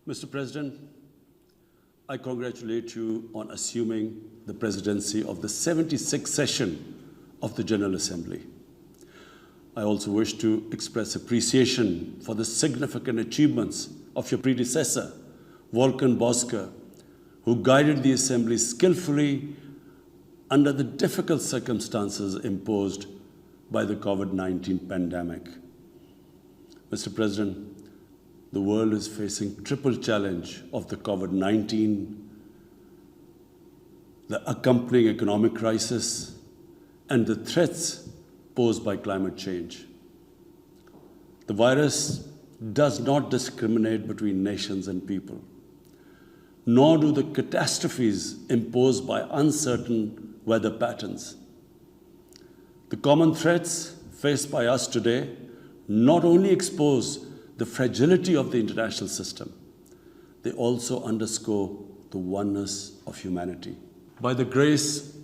Mr. President, I congratulate you on assuming the presidency of the 76th session of the General Assembly. I also wish to express appreciation for the significant achievements of your predecessor, Volkan Bozkır, who guided the Assembly skillfully under the difficult circumstances imposed by the COVID-19 pandemic. Mr. President, the world is facing triple challenge of the COVID-19, the accompanying economic crisis, and the threats posed by climate change. The virus does not discriminate between nations and people, nor do the catastrophes imposed by uncertain weather patterns. The common threats faced by us today not only expose the fragility of the international system, they also underscore the oneness of humanity. By the grace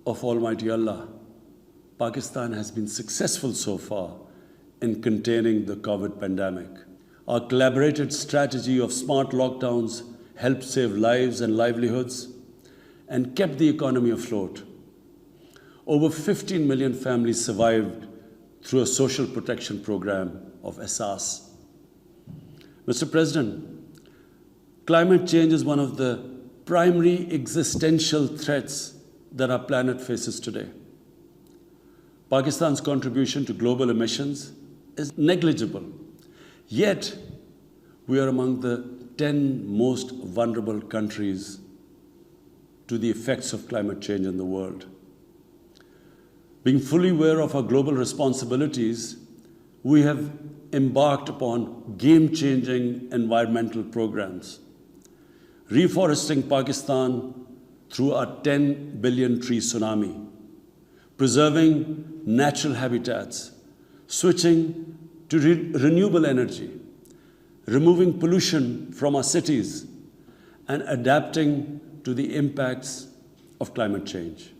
of Almighty Allah, Pakistan has been successful so far in containing the COVID pandemic. Our collaborated strategy of smart lockdowns helped save lives and livelihoods and kept the economy afloat. Over 15 million families survived through a social protection program of Asas. Mr. President, climate change is one of the primary existential threats that our planet faces today. Pakistan's contribution to global emissions is negligible, yet we are among the 10 most vulnerable countries to the effects of climate change in the world. Being fully aware of our global responsibilities, we have embarked upon game-changing environmental programs, reforesting Pakistan through our 10 billion tree tsunami, preserving natural habitats, switching to renewable energy, removing pollution from our cities, and adapting to the impacts of climate change.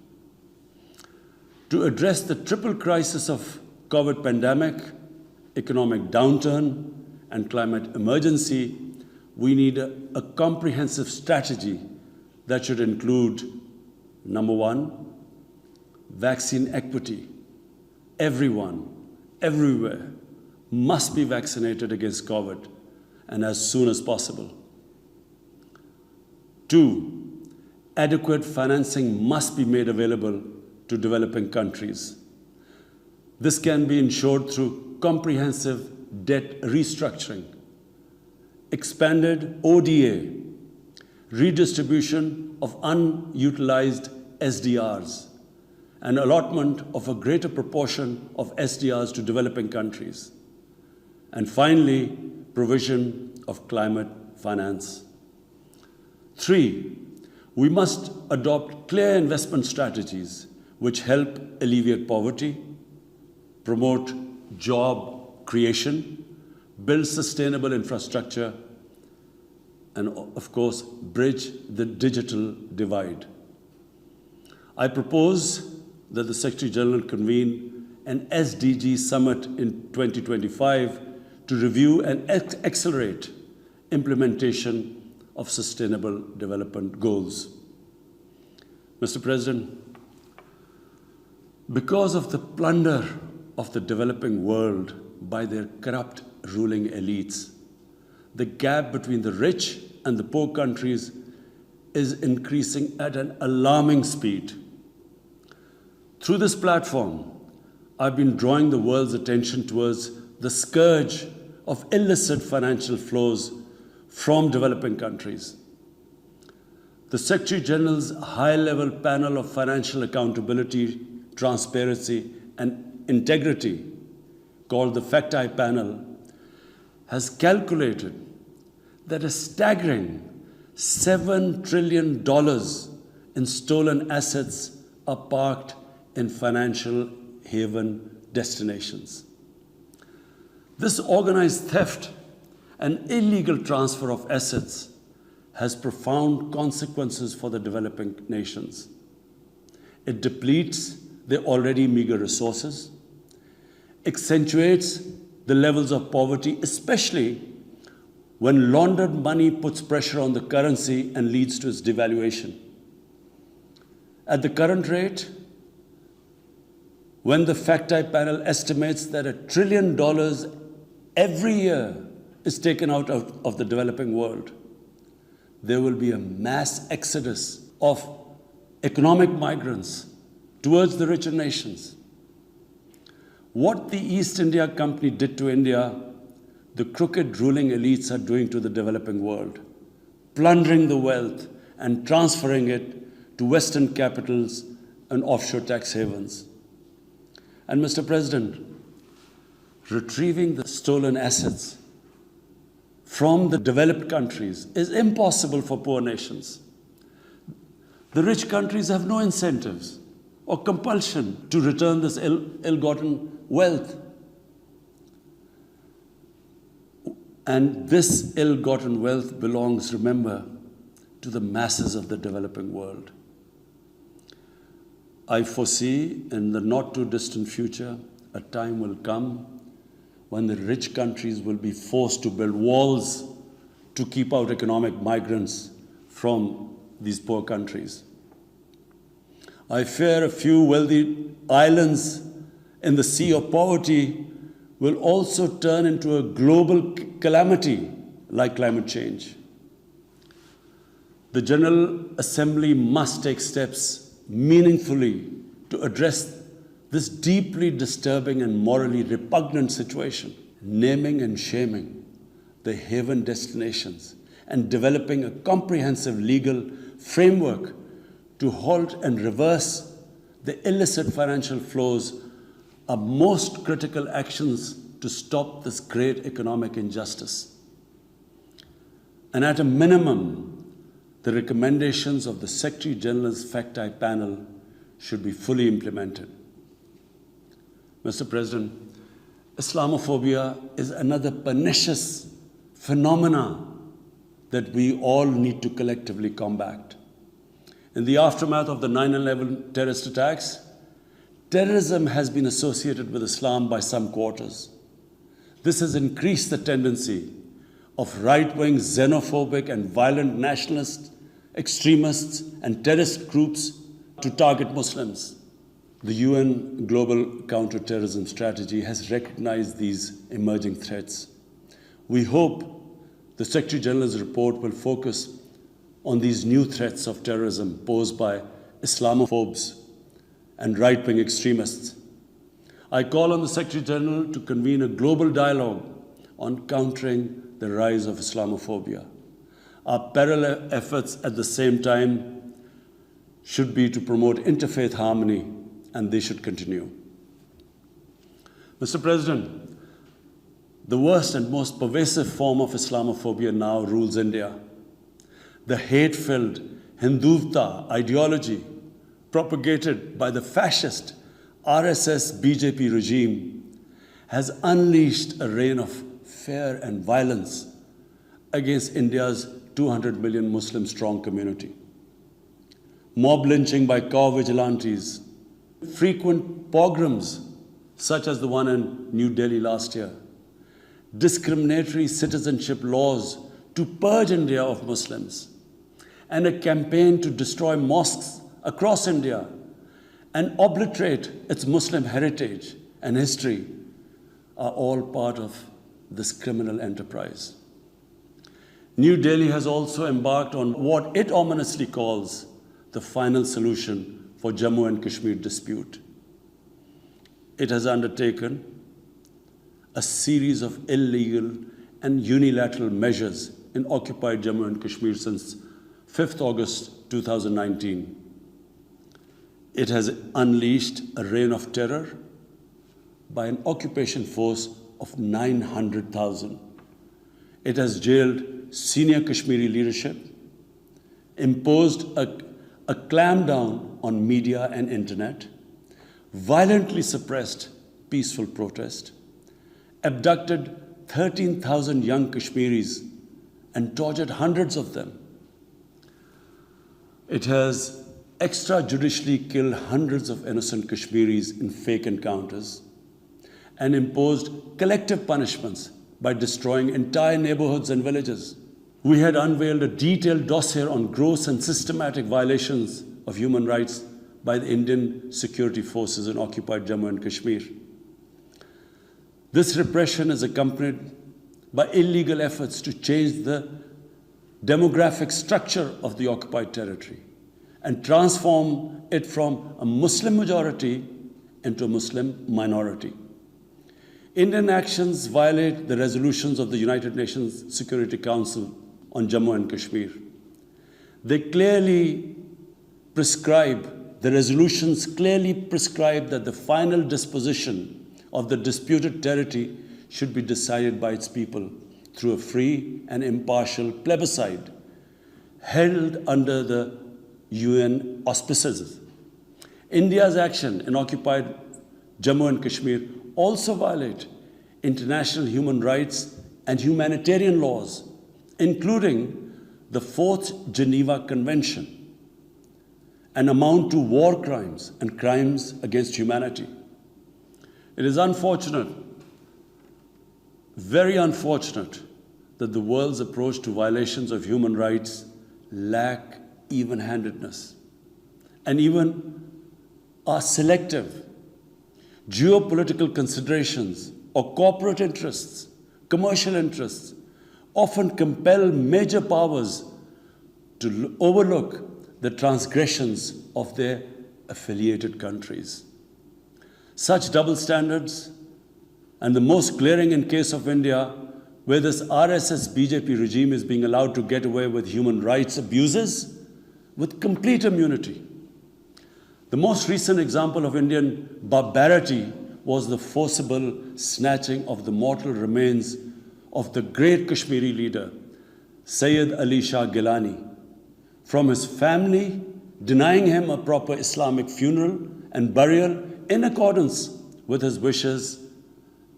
To address the triple crisis of COVID pandemic, economic downturn, and climate emergency, we need a comprehensive strategy that should include, number one, vaccine equity. Everyone, everywhere, must be vaccinated against COVID, and as soon as possible. Two, adequate financing must be made available to developing countries. This can be ensured through comprehensive debt restructuring, expanded ODA, redistribution of unutilized SDRs, and allotment of a greater proportion of SDRs to developing countries. And finally, provision of climate finance. Three, we must adopt clear investment strategies which help alleviate poverty, promote job creation, build sustainable infrastructure, and of course, bridge the digital divide. I propose that the Secretary General convene an SDG summit in 2025 to review and accelerate implementation of sustainable development goals. Mr. President, because of the plunder of the developing world by their corrupt ruling elites, the gap between the rich and the poor countries is increasing at an alarming speed. Through this platform, I've been drawing the world's attention towards the scourge of illicit financial flows from developing countries. The Secretary General's high-level panel of financial accountability, transparency, and integrity, called the FACT-I panel, has calculated that a staggering $7 trillion in stolen assets are parked in financial haven destinations. This organized theft and illegal transfer of assets has profound consequences for the developing nations. It depletes their already meager resources, accentuates the levels of poverty, especially when laundered money puts pressure on the currency and leads to its devaluation. At the current rate, when the fact-type panel estimates that $1 trillion every year is taken out of the developing world, there will be a mass exodus of economic migrants towards the richer nations. What the East India Company did to India, the crooked ruling elites are doing to the developing world, plundering the wealth and transferring it to Western capitals and offshore tax havens. And Mr. President, retrieving the stolen assets from the developed countries is impossible for poor nations. The rich countries have no incentives or compulsion to return this ill-gotten wealth. And this ill-gotten wealth belongs, remember, to the masses of the developing world. I foresee in the not-too-distant future, a time will come when the rich countries will be forced to build walls to keep out economic migrants from these poor countries. I fear a few wealthy islands in the sea of poverty will also turn into a global calamity like climate change. The General Assembly must take steps meaningfully to address this deeply disturbing and morally repugnant situation, naming and shaming the haven destinations and developing a comprehensive legal framework to halt and reverse the illicit financial flows are most critical actions to stop this great economic injustice. And at a minimum, the recommendations of the Secretary General's fact-type panel should be fully implemented. Mr. President, Islamophobia is another pernicious phenomenon that we all need to collectively combat. In the aftermath of the 9/11 terrorist attacks, terrorism has been associated with Islam by some quarters. This has increased the tendency of right-wing, xenophobic, and violent nationalist extremists and terrorist groups to target Muslims. The UN Global Counter-Terrorism Strategy has recognized these emerging threats. We hope the Secretary General's report will focus on these new threats of terrorism posed by Islamophobes and right-wing extremists. I call on the Secretary General to convene a global dialogue on countering the rise of Islamophobia. Our parallel efforts at the same time should be to promote interfaith harmony, and they should continue. Mr. President, the worst and most pervasive form of Islamophobia now rules India. The hate-filled Hindutva ideology propagated by the fascist RSS BJP regime has unleashed a reign of fear and violence against India's 200 million Muslim-strong community. Mob lynching by cow vigilantes, frequent pogroms such as the one in New Delhi last year, discriminatory citizenship laws to purge India of Muslims, and a campaign to destroy mosques across India and obliterate its Muslim heritage and history are all part of this criminal enterprise. New Delhi has also embarked on what it ominously calls the final solution for Jammu and Kashmir dispute. It has undertaken a series of illegal and unilateral measures in occupied Jammu and Kashmir since 5th August 2019. It has unleashed a reign of terror by an occupation force of 900,000. It has jailed senior Kashmiri leadership, imposed a clampdown on media and internet, violently suppressed peaceful protest, abducted 13,000 young Kashmiris and tortured hundreds of them. It has extrajudicially killed hundreds of innocent Kashmiris in fake encounters and imposed collective punishments by destroying entire neighborhoods and villages. We had unveiled a detailed dossier on gross and systematic violations of human rights by the Indian security forces in occupied Jammu and Kashmir. This repression is accompanied by illegal efforts to change the demographic structure of the occupied territory and transform it from a Muslim majority into a Muslim minority. Indian actions violate the resolutions of the United Nations Security Council on Jammu and Kashmir. They clearly prescribe, the resolutions clearly prescribe that the final disposition of the disputed territory should be decided by its people through a free and impartial plebiscite held under the UN auspices. India's action in occupied Jammu and Kashmir also violate international human rights and humanitarian laws, including the Fourth Geneva Convention, and amount to war crimes and crimes against humanity. It is unfortunate, very unfortunate, that the world's approach to violations of human rights lack even-handedness and even are selective. Geopolitical considerations or corporate interests, commercial interests, often compel major powers to overlook the transgressions of their affiliated countries. Such double standards, and the most glaring in case of India, where this RSS-BJP regime is being allowed to get away with human rights abuses with complete immunity. The most recent example of Indian barbarity was the forcible snatching of the mortal remains of the great Kashmiri leader, Sayyid Ali Shah Gilani, from his family, denying him a proper Islamic funeral and burial in accordance with his wishes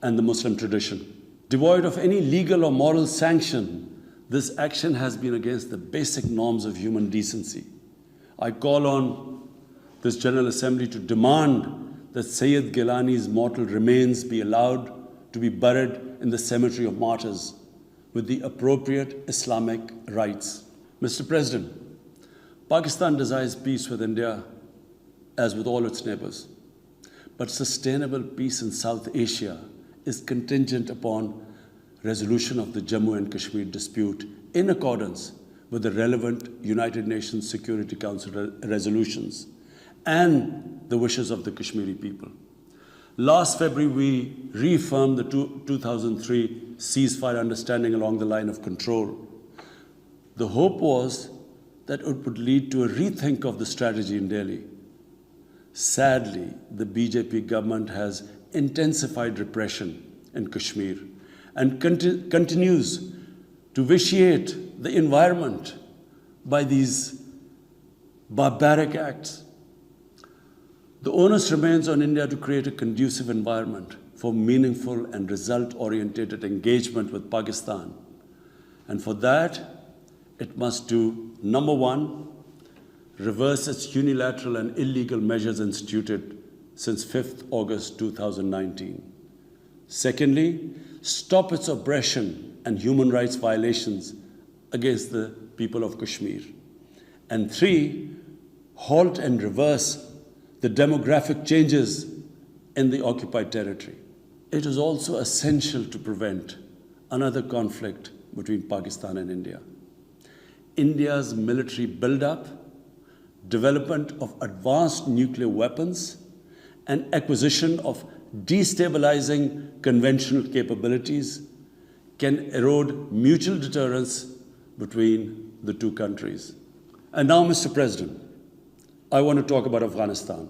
and the Muslim tradition. Devoid of any legal or moral sanction, this action has been against the basic norms of human decency. I call on this General Assembly to demand that Sayyid Gilani's mortal remains be allowed to be buried in the cemetery of martyrs with the appropriate Islamic rites. Mr. President, Pakistan desires peace with India as with all its neighbors. But sustainable peace in South Asia is contingent upon resolution of the Jammu and Kashmir dispute in accordance with the relevant United Nations Security Council resolutions and the wishes of the Kashmiri people. Last February, we reaffirmed the 2003 ceasefire understanding along the line of control. The hope was that it would lead to a rethink of the strategy in Delhi. Sadly, the BJP government has intensified repression in Kashmir and continues to vitiate the environment by these barbaric acts. The onus remains on India to create a conducive environment for meaningful and result-oriented engagement with Pakistan. And for that, it must do, number one, reverse its unilateral and illegal measures instituted since 5th August 2019. Secondly, stop its oppression and human rights violations against the people of Kashmir. And three, halt and reverse the demographic changes in the occupied territory. It is also essential to prevent another conflict between Pakistan and India. India's military buildup, development of advanced nuclear weapons, and acquisition of destabilizing conventional capabilities can erode mutual deterrence between the two countries. And now, Mr. President, I want to talk about Afghanistan.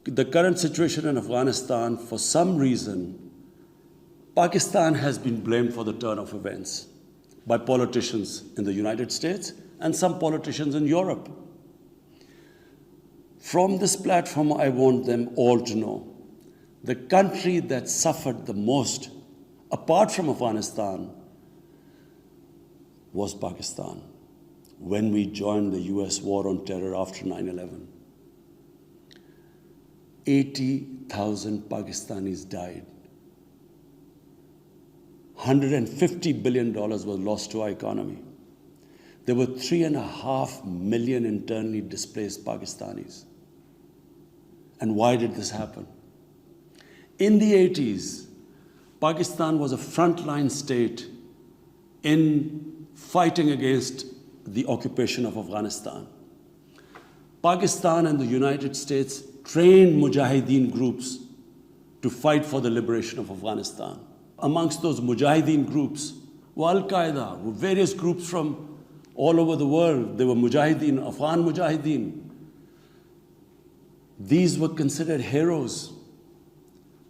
The current situation in Afghanistan, for some reason, Pakistan has been blamed for the turn of events by politicians in the United States and some politicians in Europe. From this platform, I want them all to know the country that suffered the most, apart from Afghanistan, was Pakistan when we joined the US war on terror after 9/11. 80,000 Pakistanis died. $150 billion was lost to our economy. There were 3.5 million internally displaced Pakistanis. And why did this happen? In the 80s, Pakistan was a frontline state in fighting against the occupation of Afghanistan. Pakistan and the United States trained Mujahideen groups to fight for the liberation of Afghanistan. Amongst those Mujahideen groups were Al-Qaeda, were various groups from all over the world. They were Mujahideen, Afghan Mujahideen. These were considered heroes.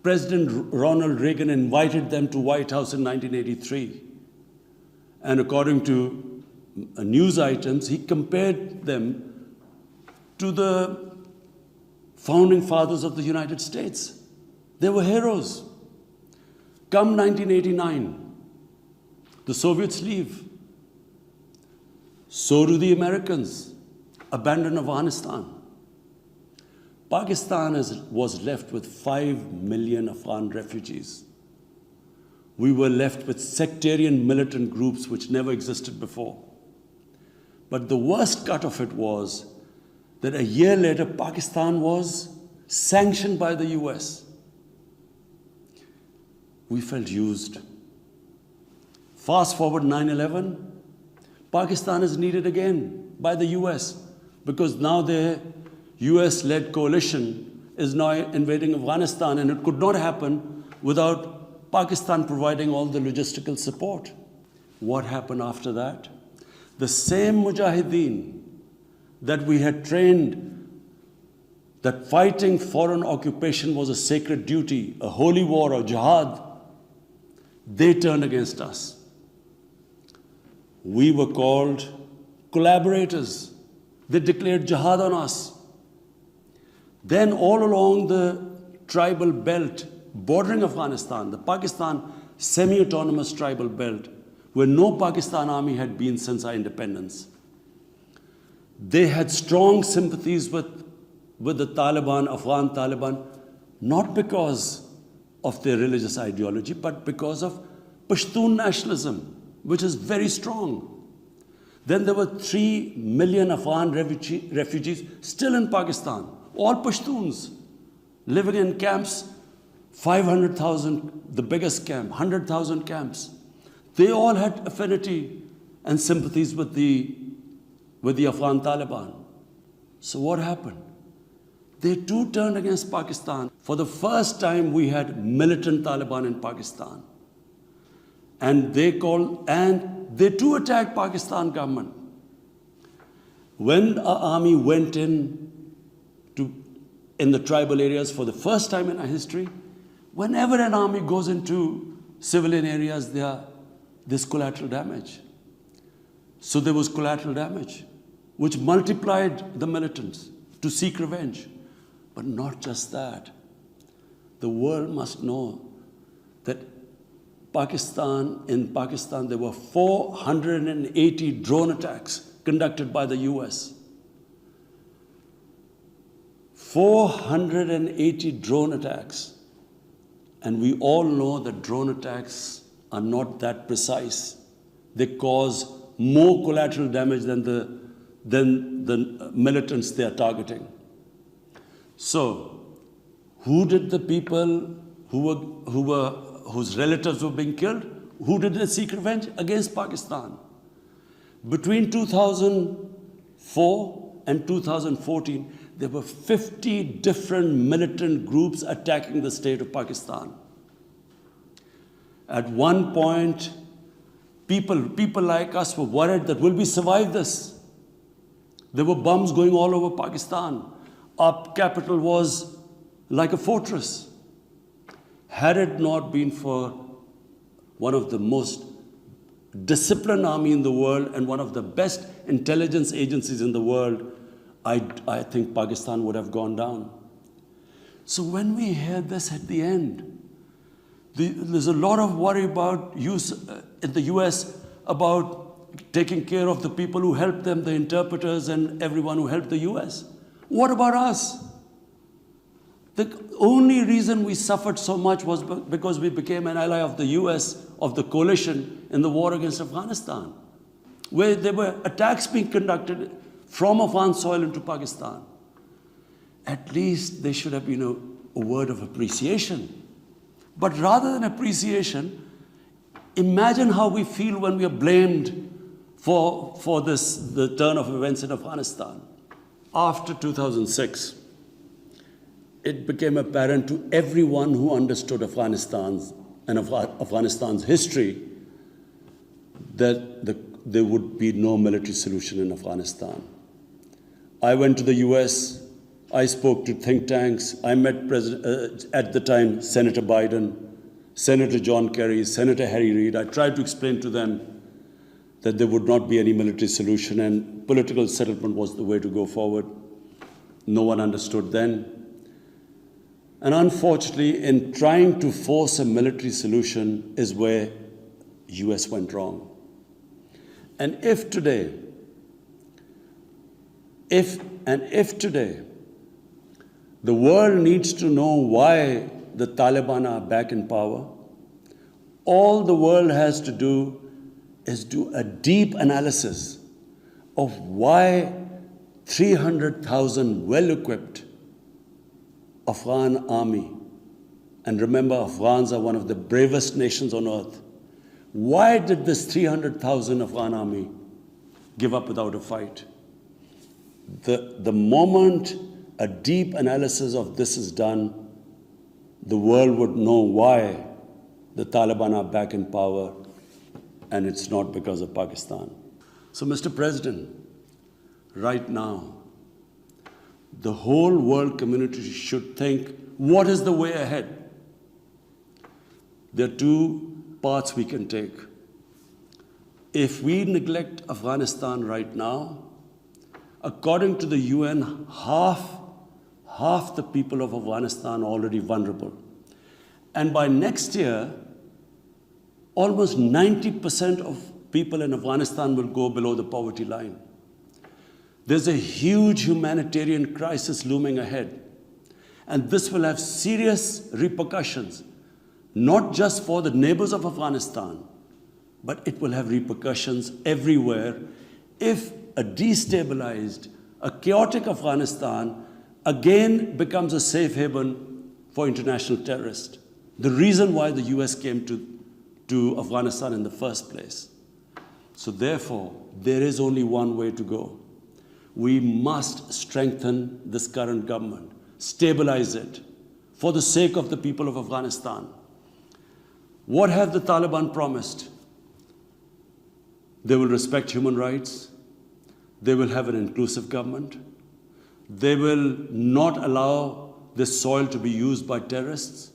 President Ronald Reagan invited them to White House in 1983. And according to news items, he compared them to the founding fathers of the United States. They were heroes. Come 1989, the Soviets leave. So do the Americans, abandon Afghanistan. Pakistan was left with 5 million Afghan refugees. We were left with sectarian militant groups which never existed before. But the worst cut of it was that a year later, Pakistan was sanctioned by the US. We felt used. Fast forward 9/11, Pakistan is needed again by the US because now their US-led coalition is now invading Afghanistan, and it could not happen without Pakistan providing all the logistical support. What happened after that? The same Mujahideen that we had trained that fighting foreign occupation was a sacred duty, a holy war or jihad, they turned against us. We were called collaborators. They declared jihad on us. Then all along the tribal belt bordering Afghanistan, the Pakistan semi-autonomous tribal belt, where no Pakistan army had been since our independence, they had strong sympathies with the Taliban, Afghan Taliban, not because of their religious ideology, but because of Pashtun nationalism, which is very strong. Then there were 3 million Afghan refugees still in Pakistan, all Pashtuns, living in camps, 500,000, the biggest camp, 100,000 camps. They all had affinity and sympathies with the Afghan Taliban. So what happened? They too turned against Pakistan. For the first time, we had militant Taliban in Pakistan. And they too attacked Pakistan government. When our army went in the tribal areas for the first time in our history, whenever an army goes into civilian areas, there's collateral damage. So there was collateral damage, which multiplied the militants to seek revenge. But not just that. The world must know that in Pakistan, there were 480 drone attacks conducted by the US. 480 drone attacks. And we all know that drone attacks are not that precise. They cause more collateral damage than the militants they are targeting. So, who did the people whose relatives were being killed? Who did they seek revenge? Against Pakistan. Between 2004 and 2014, there were 50 different militant groups attacking the state of Pakistan. At one point, people like us were worried that will we survive this? There were bombs going all over Pakistan. Our capital was like a fortress. Had it not been for one of the most disciplined army in the world and one of the best intelligence agencies in the world, I think Pakistan would have gone down. So when we hear this at the end, there's a lot of worry about in the US about taking care of the people who helped them, the interpreters and everyone who helped the US. What about us? The only reason we suffered so much was because we became an ally of the US, of the coalition in the war against Afghanistan, where there were attacks being conducted from Afghan soil into Pakistan. At least there should have been a word of appreciation. But rather than appreciation, imagine how we feel when we are blamed for the turn of events in Afghanistan. After 2006, it became apparent to everyone who understood Afghanistan's history that there would be no military solution in Afghanistan. I went to the US, I spoke to think tanks, I met at the time Senator Biden, Senator John Kerry, Senator Harry Reid. I tried to explain to them that there would not be any military solution and political settlement was the way to go forward. No one understood then. And unfortunately, in trying to force a military solution is where US went wrong. And if today, the world needs to know why the Taliban are back in power, all the world has to do is do a deep analysis of why 300,000 well-equipped Afghan army, and remember, Afghans are one of the bravest nations on earth. Why did this 300,000 Afghan army give up without a fight? The moment a deep analysis of this is done, the world would know why the Taliban are back in power, and it's not because of Pakistan. So, Mr. President, right now, the whole world community should think, what is the way ahead? There are two paths we can take. If we neglect Afghanistan right now, according to the UN, half the people of Afghanistan are already vulnerable. And by next year, almost 90% of people in Afghanistan will go below the poverty line. There's a huge humanitarian crisis looming ahead. And this will have serious repercussions, not just for the neighbors of Afghanistan, but it will have repercussions everywhere if a destabilized, a chaotic Afghanistan again becomes a safe haven for international terrorists. The reason why the US came to Afghanistan in the first place. So therefore, there is only one way to go. We must strengthen this current government, stabilize it, for the sake of the people of Afghanistan. What have the Taliban promised? They will respect human rights. They will have an inclusive government. They will not allow this soil to be used by terrorists.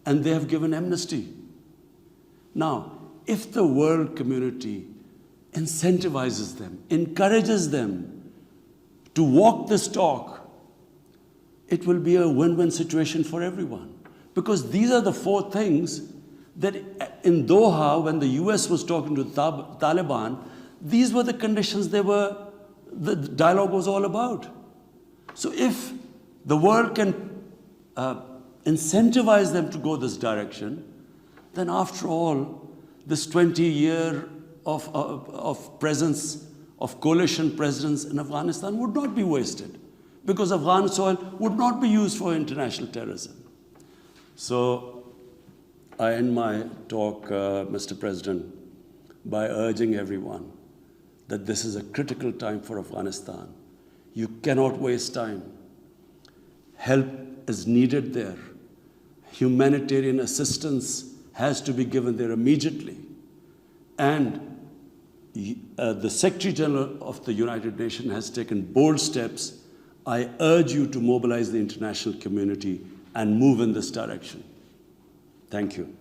And they have given amnesty. Now, if the world community incentivizes them, encourages them to walk this talk, it will be a win-win situation for everyone. Because these are the four things that in Doha, when the US was talking to the Taliban, these were the conditions the dialogue was all about. So if the world can incentivize them to go this direction, then after all, this 20-year of presence, of coalition presence in Afghanistan would not be wasted, because Afghan soil would not be used for international terrorism. So I end my talk, Mr. President, by urging everyone that this is a critical time for Afghanistan. You cannot waste time. Help is needed there. Humanitarian assistance has to be given there immediately. And the Secretary General of the United Nations has taken bold steps. I urge you to mobilize the international community and move in this direction. Thank you.